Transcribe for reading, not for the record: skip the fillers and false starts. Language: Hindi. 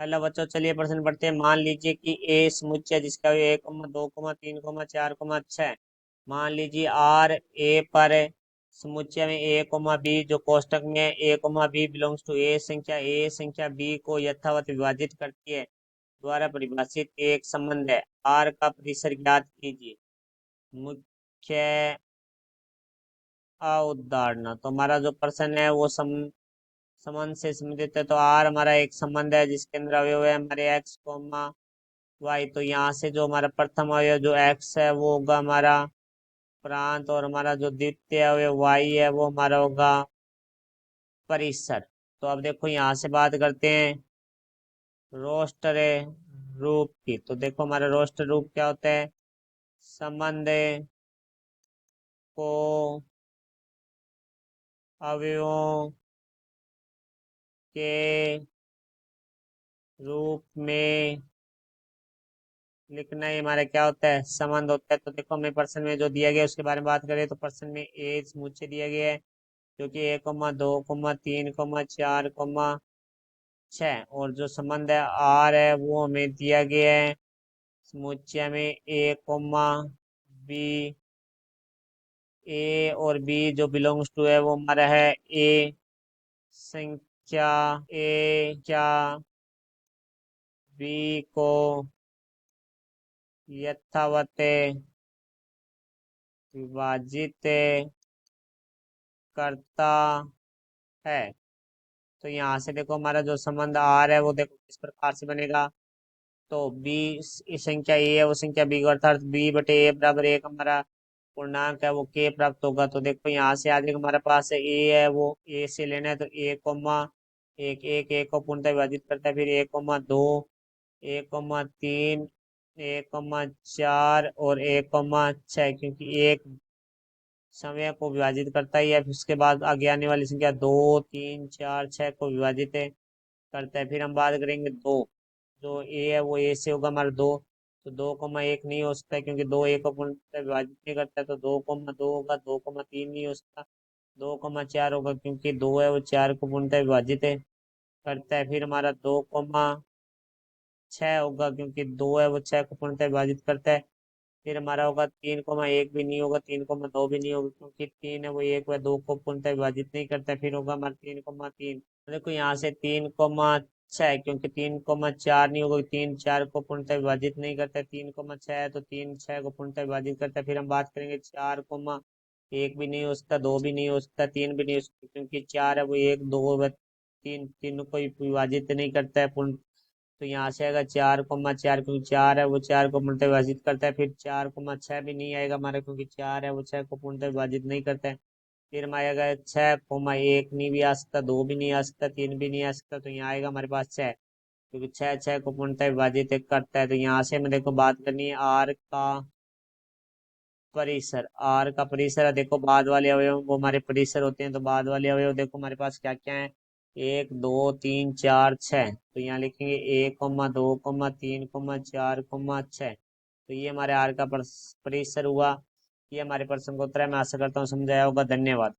हेलो बच्चों, चलिए प्रश्न पढ़ते हैं। मान लीजिए कि ए समुच्चय जिसका अवयव 1,2,3,4,6। मान लीजिए आर ए पर समुच्चय में बी जो कोष्टक में बी बिलोंग्स टू ए संख्या बी को यथावत विभाजित करती है द्वारा परिभाषित एक संबंध है। आर का परिसर ज्ञात कीजिए। मुख्य अवधारणा। तो हमारा जो प्रश्न है वो संबंध से संबंधित है। तो आर हमारा एक संबंध है जिसके अंदर अवयव है हमारे एक्स कोमा वाई। तो यहाँ से जो हमारा प्रथम अवयव जो एक्स है वो होगा हमारा प्रांत, और हमारा जो द्वितीय अवयव वाई है वो हमारा होगा परिसर। तो अब देखो यहाँ से बात करते हैं रोस्टर रूप की। तो देखो हमारा रोस्टर रूप क्या होता है? संबंध को अवयवों के रूप में लिखना ही हमारा क्या होता है? संबंध होता है। तो देखो हमें प्रश्न में जो दिया गया है उसके बारे में बात करें तो प्रश्न में ए समुच्चय दिया गया है जो कि 1,2,3,4,6, और जो संबंध है आर है वो हमें दिया गया है समुच्चय में बी। ए और बी जो बिलोंग्स टू है वो हमारा है ए संख्या क्या बी को यथावत विभाजित करता है। तो यहाँ से देखो हमारा जो संबंध आर है वो देखो किस प्रकार से बनेगा। तो बी इस संख्या ए है वो संख्या बी का अर्थात बी बटे ए बराबर एक हमारा पूर्णांक है वो के प्राप्त होगा। तो देखो यहाँ से आगे हमारे पास है ए है वो ए से लेना है। तो ए कोमा एक एक एक को पूर्णतः विभाजित करता है, फिर 1,2 1,3 1,4 और 1,6 क्योंकि एक समय को विभाजित करता ही है। फिर उसके बाद आगे आने वाली संख्या 2 3 4 6 को विभाजित करता है। फिर हम बात करेंगे दो, जो ए है वो ए से होगा हमारा दो। तो 2,1 नहीं हो सकता क्योंकि दो ए को पूर्णतः विभाजित नहीं करता है। तो 2,2 होगा। 2,3 नहीं हो सकता। 2,4 होगा क्योंकि दो है वो चार को पूर्णतः विभाजित करता है। फिर हमारा 2,6 होगा क्योंकि दो है वो छह को पूर्णतः विभाजित करता है। फिर हमारा होगा 3,1 भी नहीं होगा। 3,2 भी नहीं होगा क्योंकि तीन है वो एक व दो को पूर्णतः विभाजित नहीं करता है। फिर होगा हमारा 3,3। देखो यहाँ से 3,6 क्योंकि 3,4 नहीं होगा। तीन चार को पूर्णतः विभाजित नहीं करता है। 3,6 है तो तीन छह को पूर्णतः विभाजित करता है। फिर हम बात करेंगे 4,1 भी नहीं हो सकता, दो भी नहीं हो सकता, तीन भी नहीं हो सकता क्योंकि चार है वो एक दो व तीन तीनों को विभाजित नहीं करता है पूर्ण। तो यहाँ से आएगा 4,4 क्योंकि चार है वो चार को पूर्णतः विभाजित करता है। फिर 4,6 भी नहीं आएगा हमारा क्योंकि चार है वो छह को पूर्णतः विभाजित नहीं करता है। फिर हमारे आएगा 6,1 नहीं भी आ सकता, दो भी नहीं आ सकता, तीन भी नहीं आ सकता। तो यहाँ आएगा हमारे पास 6 क्योंकि छह छह को पूर्णतः विभाजित करता है। तो यहाँ से हमें देखो बात करनी है आर का परिसर। आर का परिसर है देखो बाद वाले अवयव वो हमारे परिसर होते हैं। तो बाद वाले अवयव देखो हमारे पास क्या क्या है? 1 2 3 4 6। तो यहाँ लिखेंगे 1,2 3 4 6। तो ये हमारे आर का परिसर हुआ। ये हमारे प्रश्न का उत्तर है। मैं आशा करता हूँ समझाया होगा। धन्यवाद।